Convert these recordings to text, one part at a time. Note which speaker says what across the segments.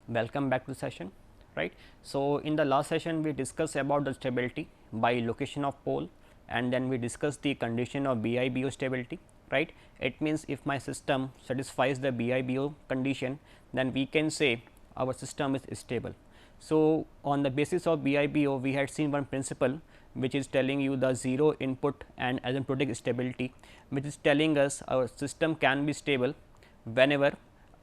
Speaker 1: Welcome back to the session, right. So, in the last session we discussed about the stability by location of pole, and then we discussed the condition of BIBO stability, right. It means if my system satisfies the BIBO condition, then we can say our system is stable. So, on the basis of BIBO we had seen one principle which is telling you the 0 input and asymptotic stability, which is telling us our system can be stable whenever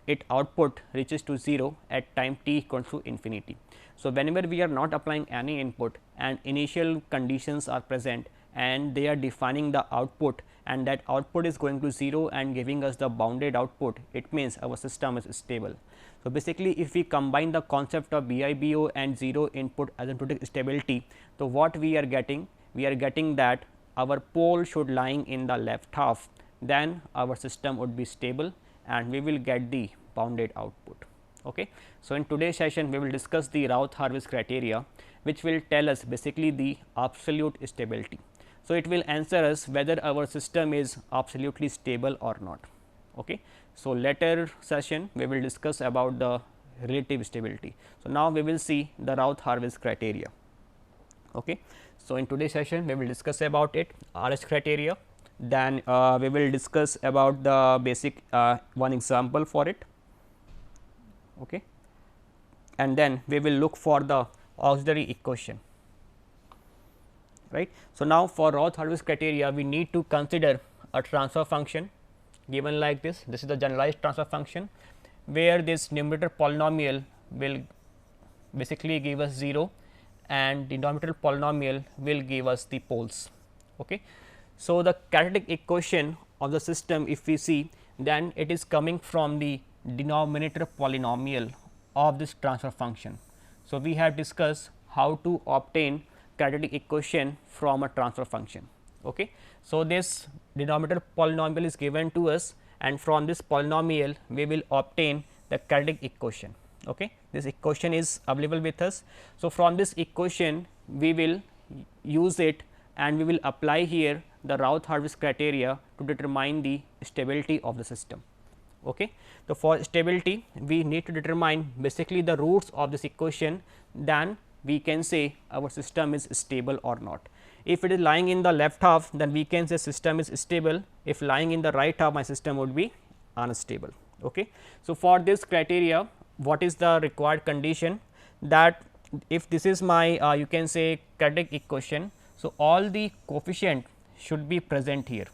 Speaker 1: its output reaches to 0 at time t equals to infinity. So, whenever we are not applying any input and initial conditions are present and they are defining the output, and that output is going to 0 and giving us the bounded output, it means our system is stable. So, basically if we combine the concept of BIBO and 0 input asymptotic stability, so what we are getting? We are getting that our pole should lying in the left half, then our system would be stable and we will get the bounded output. Okay. So, in today's session we will discuss the Routh Hurwitz criteria, which will tell us basically the absolute stability. So, it will answer us whether our system is absolutely stable or not. Okay. So, later session we will discuss about the relative stability. So, now we will see the Routh Hurwitz criteria. Okay. So, in today's session we will discuss about it, RH criteria, then we will discuss about the basic one example for it, okay. And then we will look for the auxiliary equation, right. So, now for Routh Hurwitz criteria we need to consider a transfer function given like this. This is the generalized transfer function where this numerator polynomial will basically give us 0 and denominator polynomial will give us the poles. Okay. So, the characteristic equation of the system, if we see, then it is coming from the denominator polynomial of this transfer function. So, we have discussed how to obtain characteristic equation from a transfer function. Okay. So, this denominator polynomial is given to us, and from this polynomial we will obtain the characteristic equation. Okay. This equation is available with us. So, from this equation we will use it and we will apply here the Routh Hurwitz criteria to determine the stability of the system. Okay. So, for stability we need to determine basically the roots of this equation, then we can say our system is stable or not. If it is lying in the left half, then we can say system is stable. If lying in the right half, my system would be unstable. Okay. So, for this criteria, what is the required condition? That if this is my you can say characteristic equation, so all the coefficient should be present here.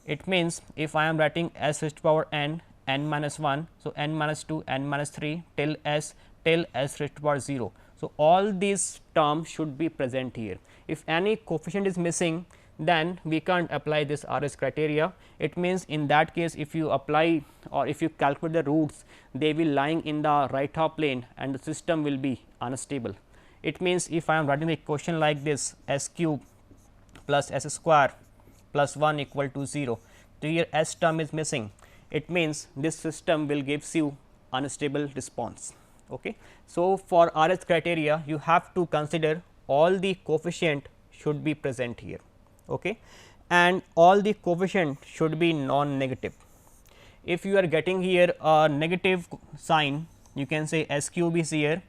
Speaker 1: It means if I am writing s raised to power n, n minus 1, so n minus 2, n minus 3 till s raised to power 0. So, all these terms should be present here. If any coefficient is missing, then we can't apply this RH criteria. It means in that case if you apply or if you calculate the roots, they will lying in the right half plane and the system will be unstable. It means if I am writing the equation like this, s cube plus s square plus 1 equal to 0, so here s term is missing. It means this system will gives you unstable response. Okay. So, for RH criteria you have to consider all the coefficient should be present here, okay, and all the coefficient should be non-negative. If you are getting here a negative sign, you can say s cube is here,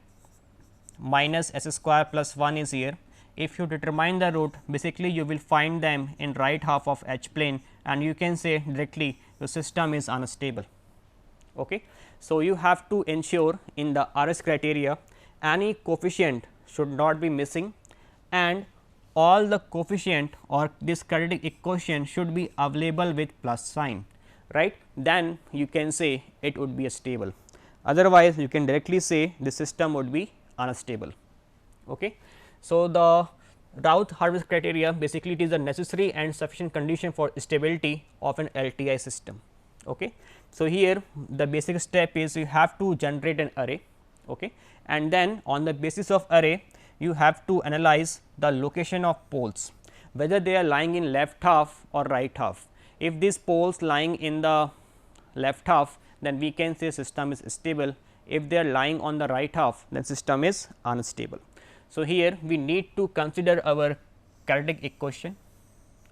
Speaker 1: minus s square plus 1 is here. If you determine the root, basically you will find them in right half of H plane, and you can say directly the system is unstable. Okay. So, you have to ensure in the RH criteria any coefficient should not be missing and all the coefficient or this characteristic equation should be available with plus sign, right. Then you can say it would be a stable, otherwise you can directly say the system would be unstable. Okay. So, the Routh Hurwitz criteria basically it is a necessary and sufficient condition for stability of an LTI system. Okay. So, here the basic step is you have to generate an array, okay, and then on the basis of array you have to analyze the location of poles, whether they are lying in left half or right half. If these poles lying in the left half, then we can say system is stable. If they are lying on the right half, then system is unstable. So, here we need to consider our characteristic equation,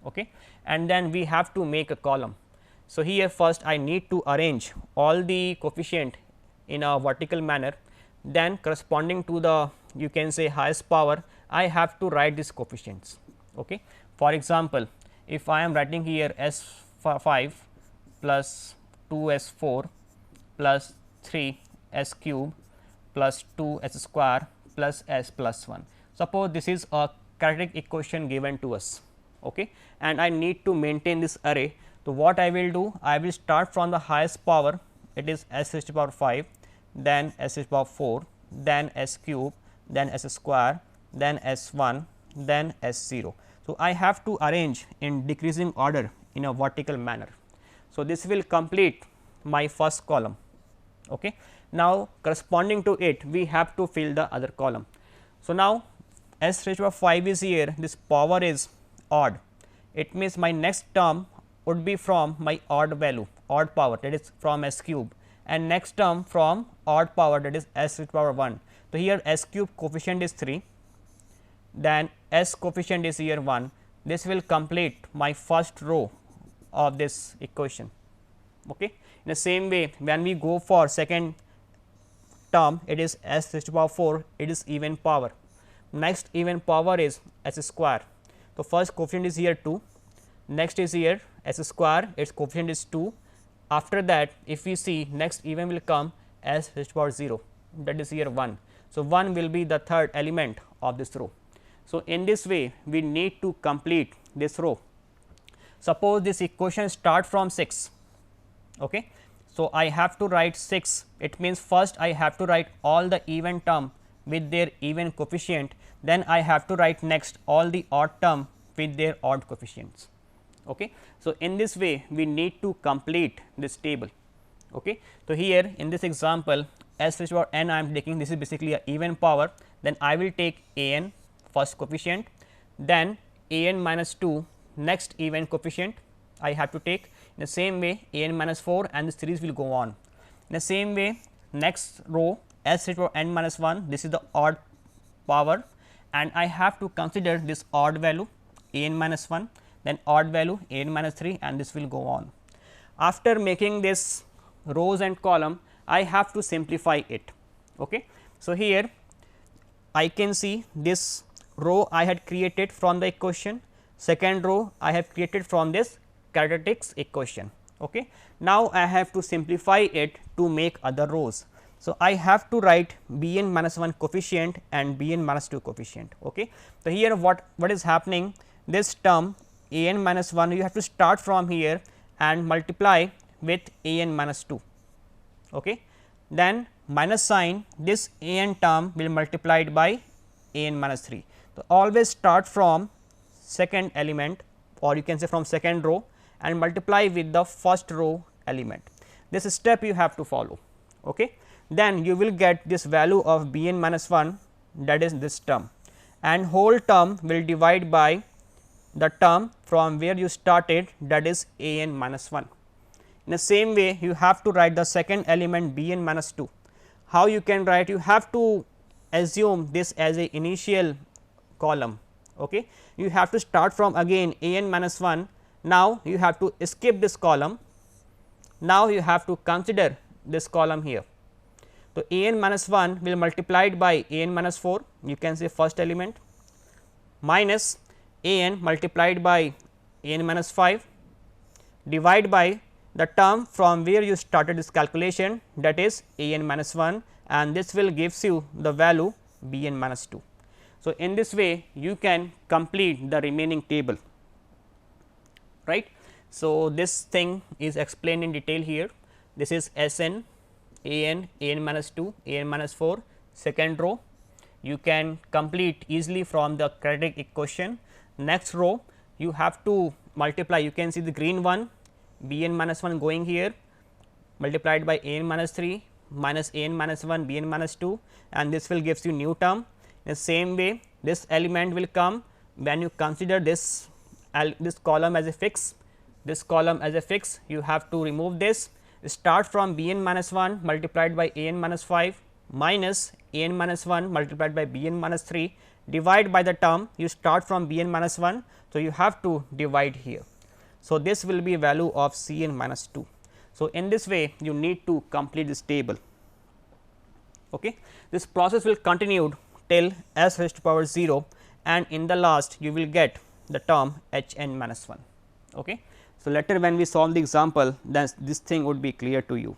Speaker 1: okay, and then we have to make a column. So, here first I need to arrange all the coefficient in a vertical manner, then corresponding to the, you can say, highest power, I have to write these coefficients. Okay. For example, if I am writing here S 5 plus 2 S 4 plus 3 S cube plus 2 S square plus S plus 1. Suppose this is a quadratic equation given to us, okay, and I need to maintain this array. So, what I will do? I will start from the highest power, it is S raised to power 5, then S raised to power 4, then S cube, then S square, then S 1, then S 0. So, I have to arrange in decreasing order in a vertical manner. So, this will complete my first column. Okay. Now, corresponding to it, we have to fill the other column. So, now S raised to power 5 is here, this power is odd. It means my next term would be from my odd value, odd power, that is from S cube, and next term from odd power, that is S raised to power 1. So, here S cube coefficient is 3, then S coefficient is here 1. This will complete my first row of this equation. Okay. In the same way, when we go for second term, it is S raised to power 4, it is even power. Next even power is S square. So, first coefficient is here 2, next is here S square, its coefficient is 2. After that, if we see, next even will come S raised to power 0, that is here 1. So, 1 will be the third element of this row. So, in this way we need to complete this row. Suppose this equation start from 6. Okay. So, I have to write 6, it means first I have to write all the even term with their even coefficient, then I have to write next all the odd term with their odd coefficients. Okay. So, in this way we need to complete this table. Okay. So, here in this example S raised to power n I am taking, this is basically a even power, then I will take a n first coefficient, then a n minus 2 next even coefficient I have to take. In the same way a n minus 4 and the series will go on. In the same way next row S raised to power n minus 1, this is the odd power, and I have to consider this odd value a n minus 1, then odd value a n minus 3, and this will go on. After making this rows and column, I have to simplify it. Okay. So, here I can see this row I had created from the equation, second row I have created from this quadratic equation. Okay. Now, I have to simplify it to make other rows. So, I have to write b n minus 1 coefficient and b n minus 2 coefficient. Okay. So, here what is happening, this term a n minus 1 you have to start from here and multiply with a n minus 2. Okay. Then minus sign, this a n term will multiplied by a n minus 3. So, always start from second element, or you can say from second row, and multiply with the first row element. This step you have to follow. Okay. Then you will get this value of b n minus 1, that is this term, and whole term will divide by the term from where you started, that is a n minus 1. In the same way you have to write the second element b n minus 2. How you can write? You have to assume this as a initial column. Okay. You have to start from again a n minus 1. Now, you have to skip this column. Now, you have to consider this column here. So, a n minus 1 will multiplied by a n minus 4, you can say first element, minus a n multiplied by a n minus 5, divide by the term from where you started this calculation, that is a n minus 1, and this will gives you the value b n minus 2. So, in this way you can complete the remaining table, right. So, this thing is explained in detail here. This is S n, a n minus 2, a n minus 4, second row. You can complete easily from the quadratic equation. Next row you have to multiply, you can see the green one, b n minus 1 going here, multiplied by a n minus 3 minus a n minus 1 b n minus 2, and this will gives you new term. In the same way this element will come when you consider this column as a fix, this column as a fix, you have to remove this, start from b n minus 1 multiplied by a n minus 5 minus a n minus 1 multiplied by b n minus 3, divide by the term, you start from b n minus 1. So, you have to divide here. So, this will be value of c n minus 2. So, in this way you need to complete this table. Okay. This process will continue till s raised to power 0, and in the last you will get the term h n minus 1. Okay. So, later when we solve the example, then this thing would be clear to you.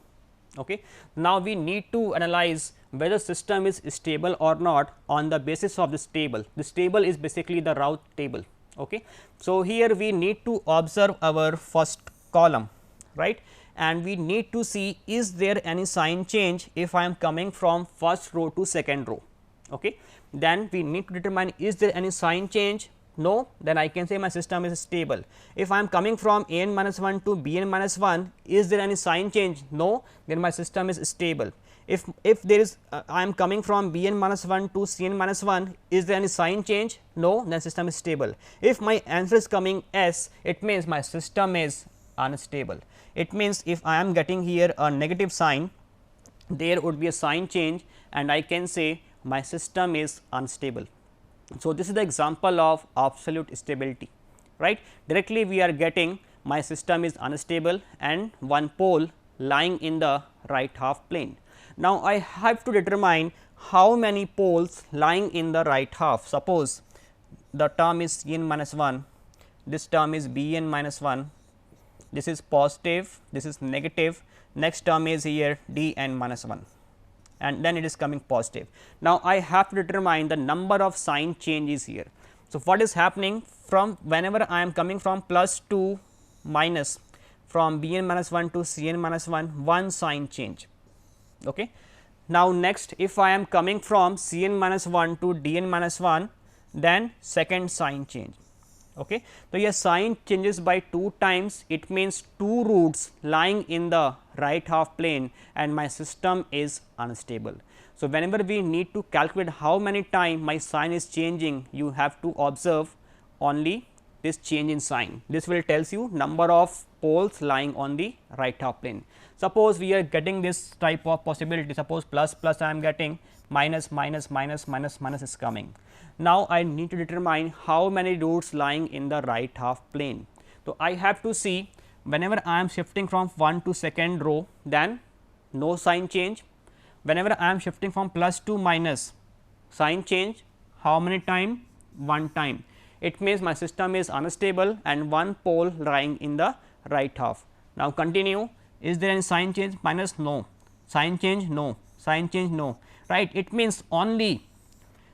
Speaker 1: Okay. Now, we need to analyze whether system is stable or not on the basis of this table. This table is basically the Routh table. Okay. So, here we need to observe our first column, right, and we need to see is there any sign change if I am coming from first row to second row. Okay. Then we need to determine is there any sign change. No, then I can say my system is stable. If I am coming from a n minus 1 to b n minus 1, is there any sign change? No, then my system is stable. If there is I am coming from b n minus 1 to c n minus 1, is there any sign change? No, then system is stable. If my answer is coming S, it means my system is unstable. It means if I am getting here a negative sign, there would be a sign change, and I can say my system is unstable. So, this is the example of absolute stability, right. Directly we are getting my system is unstable and one pole lying in the right half plane. Now, I have to determine how many poles lying in the right half. Suppose the term is c n minus 1, this term is b n minus 1, this is positive, this is negative, next term is here d n minus 1, and then it is coming positive. Now, I have to determine the number of sign changes here. So, what is happening from whenever I am coming from plus to minus, from b n minus 1 to c n minus 1, one sign change. Okay. Now, next if I am coming from c n minus 1 to d n minus 1, then second sign change. Okay. So, a sign changes by 2 times, it means 2 roots lying in the right half plane and my system is unstable. So, whenever we need to calculate how many time my sign is changing, you have to observe only this change in sign. This will tells you number of poles lying on the right half plane. Suppose we are getting this type of possibility, suppose plus plus I am getting, minus minus minus minus minus is coming. Now, I need to determine how many roots lying in the right half plane. So, I have to see whenever I am shifting from 1 to second row, then no sign change. Whenever I am shifting from plus to minus, sign change, how many time? One time. It means my system is unstable and one pole lying in the right half. Now, continue, is there any sign change? Minus, no, sign change, no, sign change, no, right. It means only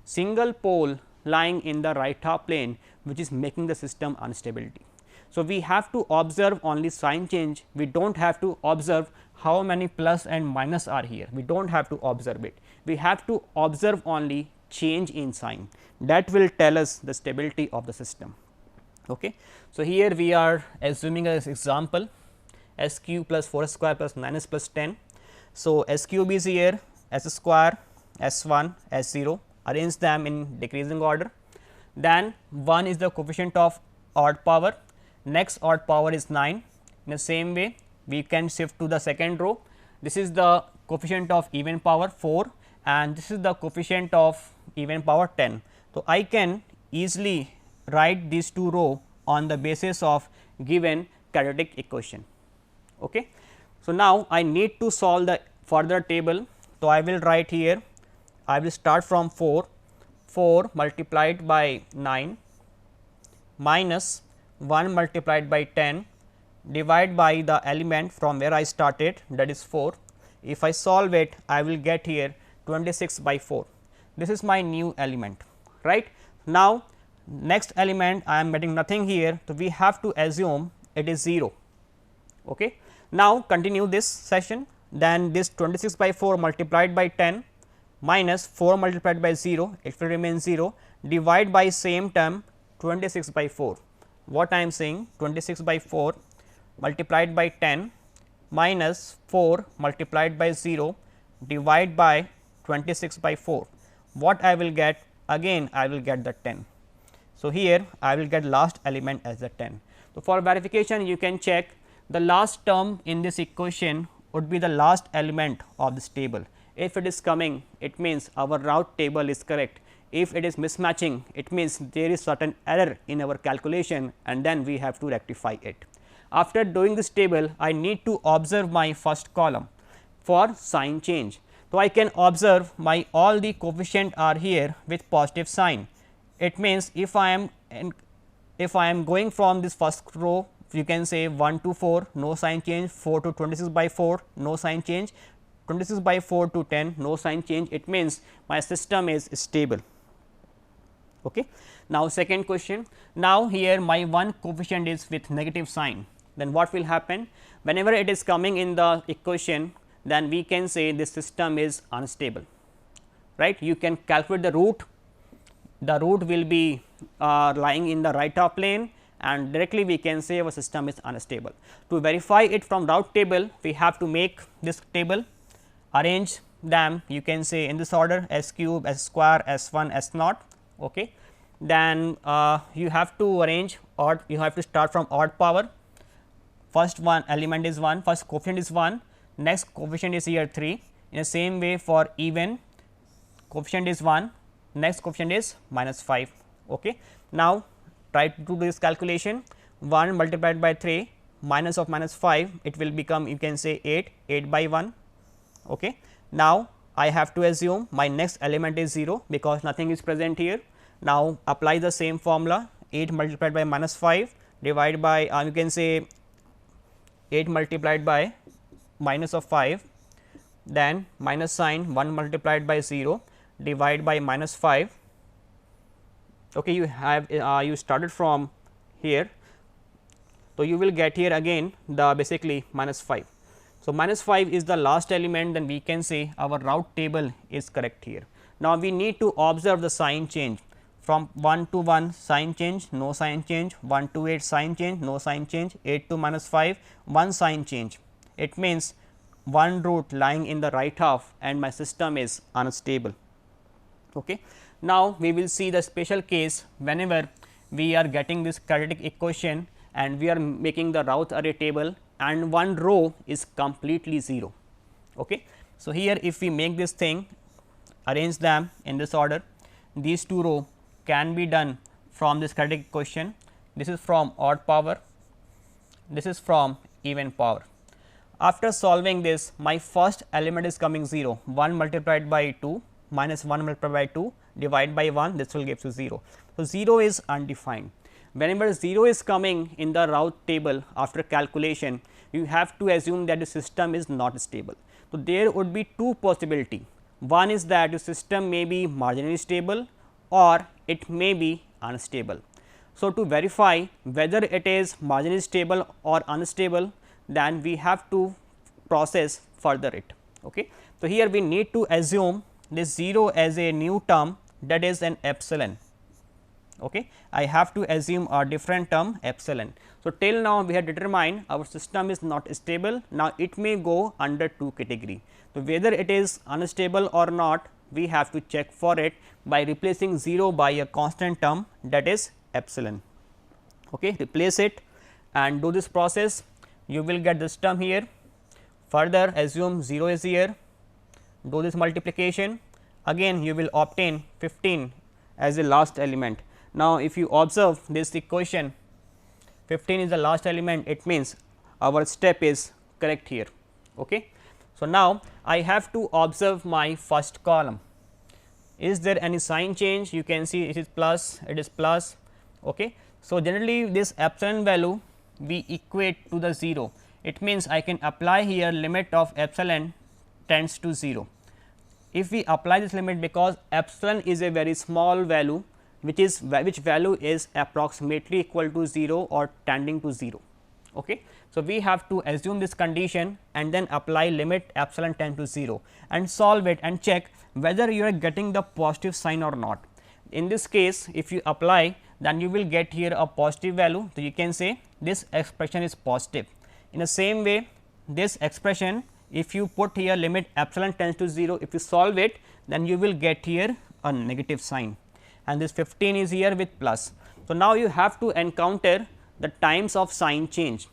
Speaker 1: single pole lying in the right half plane which is making the system instability. So, we have to observe only sign change, we do not have to observe how many plus and minus are here, we do not have to observe it, we have to observe only change in sign, that will tell us the stability of the system. Okay. So, here we are assuming as example s cube plus 4 square plus 9s plus 10. So, s cube is here, s square, s 1, s 0, arrange them in decreasing order. Then 1 is the coefficient of odd power, next odd power is 9. In the same way, we can shift to the second row. This is the coefficient of even power 4 and this is the coefficient of even power 10. So, I can easily write these two rows on the basis of given quadratic equation. Okay. So, now I need to solve the further table. So, I will write here, I will start from 4 multiplied by 9 minus 1 multiplied by 10 divide by the element from where I started, that is 4. If I solve it, I will get here 26 by 4. This is my new element, right. Now, next element I am getting nothing here. So, we have to assume it is 0. Okay. Now, continue this session, then this 26 by 4 multiplied by 10 minus 4 multiplied by 0, it will remain 0, divide by same term 26 by 4. What I am saying, 26 by 4 multiplied by 10 minus 4 multiplied by 0 divide by 26 by 4. What I will get? Again I will get the 10. So, here I will get last element as the 10. So, for verification you can check the last term in this equation would be the last element of this table. If it is coming, it means our Routh table is correct. If it is mismatching, it means there is certain error in our calculation and then we have to rectify it. After doing this table, I need to observe my first column for sign change. So, So, I can observe my all the coefficient are here with positive sign. It means if I am going from this first row, you can say 1 to 4 no sign change, 4 to 26 by 4 no sign change, 26 by 4 to 10 no sign change. It means my system is stable. Okay. Now, second question, now here my one coefficient is with negative sign, then what will happen? Whenever it is coming in the equation, then we can say this system is unstable, right. You can calculate the root will be lying in the right half plane, and directly we can say our system is unstable. To verify it from Routh table, we have to make this table, arrange them, you can say in this order S cube, S square, S 1, S naught. Okay. Then you have to arrange odd, you have to start from odd power. First one element is 1, first coefficient is 1, next coefficient is here 3. In the same way for even, coefficient is 1, next coefficient is minus 5. Okay. Now, try to do this calculation, 1 multiplied by 3 minus of minus 5, it will become, you can say 8 by 1. Okay. Now, I have to assume my next element is 0 because nothing is present here. Now, apply the same formula, 8 multiplied by minus 5 divided by you can say 8 multiplied by minus of 5, then minus sign 1 multiplied by 0 divided by minus 5. Okay, you have you started from here. So, you will get here again the basically minus 5. So, minus 5 is the last element, then we can say our Routh table is correct here. Now, we need to observe the sign change from 1 to 1 sign change, no sign change, 1 to 8 sign change, no sign change, 8 to minus 5 1 sign change. It means one root lying in the right half and my system is unstable. Okay. Now, we will see the special case whenever we are getting this quadratic equation and we are making the Routh array table and one row is completely 0. Okay. So, here if we make this thing, arrange them in this order, these two rows can be done from this quadratic equation. This is from odd power, this is from even power. After solving this, my first element is coming 0, 1 multiplied by 2 minus 1 multiplied by 2 divided by 1, this will give you 0. So, 0 is undefined. Whenever 0 is coming in the Routh table after calculation, you have to assume that the system is not stable. So, there would be two possibility. One is that your system may be marginally stable or it may be unstable. So, to verify whether it is marginally stable or unstable, then we have to process further it. Okay. So, here we need to assume this 0 as a new term, that is an epsilon. Okay. I have to assume a different term epsilon. So, till now we have determined our system is not stable. Now, it may go under two category. So, whether it is unstable or not, we have to check for it by replacing 0 by a constant term, that is epsilon. Okay. Replace it and do this process, you will get this term here. Further assume 0 is here, do this multiplication, again you will obtain 15 as the last element. Now, if you observe this equation, 15 is the last element, it means our step is correct here. Okay. So, now I have to observe my first column. Is there any sign change? You can see it is plus, it is plus. Okay. So, generally this epsilon value we equate to the 0. It means I can apply here limit of epsilon tends to 0. If we apply this limit, because epsilon is a very small value, which value is approximately equal to 0 or tending to 0. Okay. So, we have to assume this condition and then apply limit epsilon tend to 0 and solve it and check whether you are getting the positive sign or not. In this case, if you apply, then you will get here a positive value. So, you can say this expression is positive. In the same way, this expression, if you put here limit epsilon tends to 0, if you solve it, then you will get here a negative sign and this 15 is here with plus. So, now you have to encounter the times of sign change.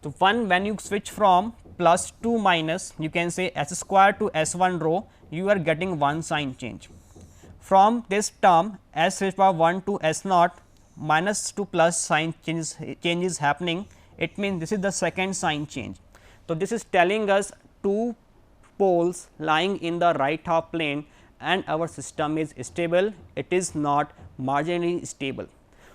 Speaker 1: So, one, when you switch from plus to minus, you can say s square to s 1 row, you are getting one sign change. From this term s raised to power 1 to s naught, minus to plus sign change is happening, it means this is the second sign change. So, this is telling us two poles lying in the right half plane and our system is stable, it is not marginally stable.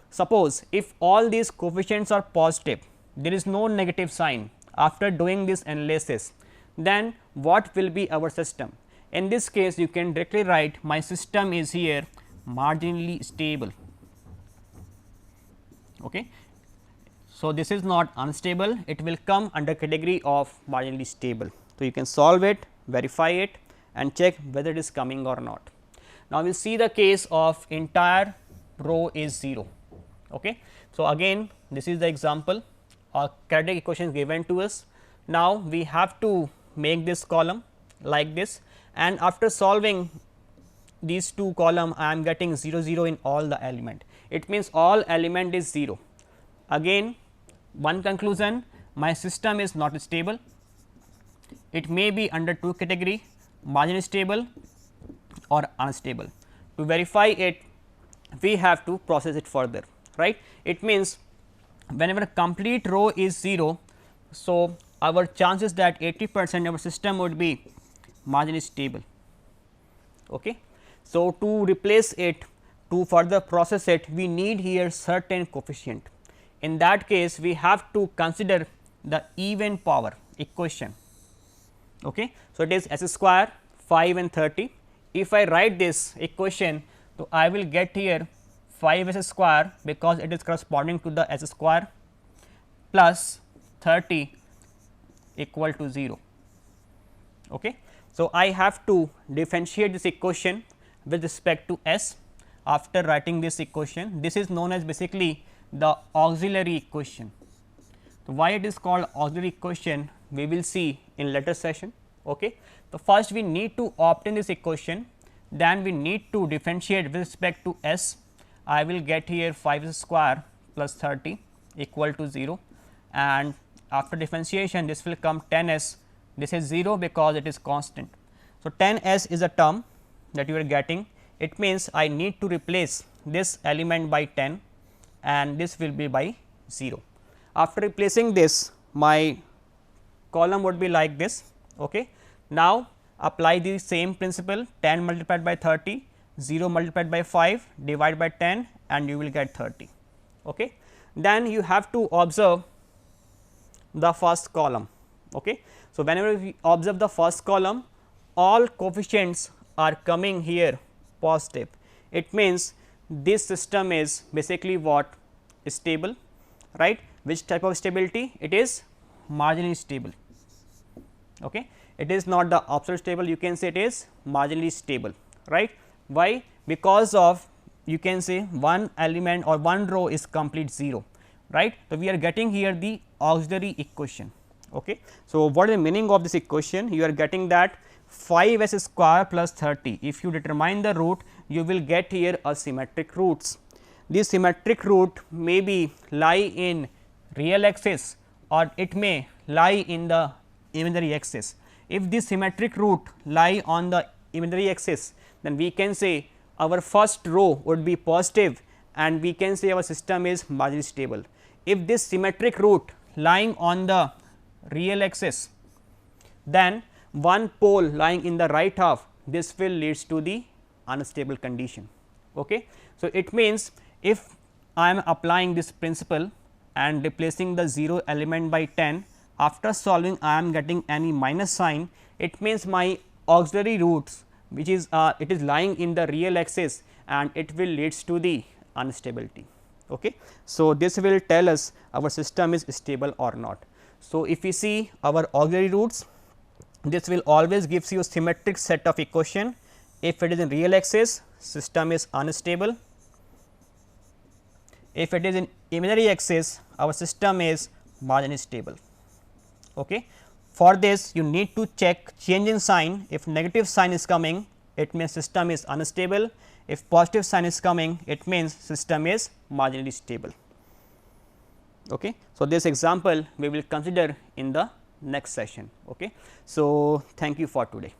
Speaker 1: Suppose if all these coefficients are positive, there is no negative sign after doing this analysis, then what will be our system? In this case, you can directly write my system is here marginally stable. Okay. So, this is not unstable, it will come under category of marginally stable. So, you can solve it, verify it and check whether it is coming or not. Now, we will see the case of entire row is 0. Okay. So, again this is the example, a quadratic equation is given to us. Now, we have to make this column like this, and after solving these two column I am getting 0 0 in all the element. It means all element is 0. Again one conclusion, my system is not stable, it may be under two category, marginally stable or unstable. To verify it, we have to process it further, right. It means whenever a complete row is 0, so our chances that 80% our system would be marginally stable. Okay. So, to replace it, to further process it, we need here certain coefficient. In that case, we have to consider the even power equation. Okay. So, it is s square 5 and 30. If I write this equation, so I will get here 5 s square, because it is corresponding to the s square, plus 30 equal to 0. Okay. So, I have to differentiate this equation with respect to s. After writing this equation, this is known as basically the auxiliary equation. So, why it is called auxiliary equation, we will see in later session. Okay. So, first we need to obtain this equation, then we need to differentiate with respect to s. I will get here 5 s square plus 30 equal to 0, and after differentiation this will come 10 s, this is 0 because it is constant. So, 10 s is a term that you are getting, it means I need to replace this element by 10 and this will be by 0. After replacing this, my column would be like this. Okay. Now, apply the same principle, 10 multiplied by 30, 0 multiplied by 5, divide by 10 and you will get 30. Okay. Then you have to observe the first column. Okay. So, whenever we observe the first column, all coefficients are coming here positive. It means this system is basically what? Stable, right. Which type of stability? It is marginally stable. Okay. It is not the absolute stable, you can say it is marginally stable, right. Why? Because of, you can say, one element or one row is complete 0, right. So, we are getting here the auxiliary equation. Okay. So, what is the meaning of this equation? You are getting that 5 s square plus 30, if you determine the root, you will get here a symmetric roots. This symmetric root may be lie in real axis or it may lie in the imaginary axis. If this symmetric root lie on the imaginary axis, then we can say our first row would be positive and we can say our system is marginally stable. If this symmetric root lying on the real axis, then one pole lying in the right half, this will leads to the unstable condition. Okay. So, it means if I am applying this principle and replacing the 0 element by 10, after solving I am getting any minus sign, it means my auxiliary roots, which is it is lying in the real axis and it will leads to the instability. Okay. So, this will tell us our system is stable or not. So, if we see our auxiliary roots, this will always gives you a symmetric set of equation. If it is in real axis, system is unstable. If it is in imaginary axis, our system is marginally stable. Okay. For this, you need to check change in sign. If negative sign is coming, it means system is unstable. If positive sign is coming, it means system is marginally stable. Okay. So, this example we will consider in the next session. Okay. So, thank you for today.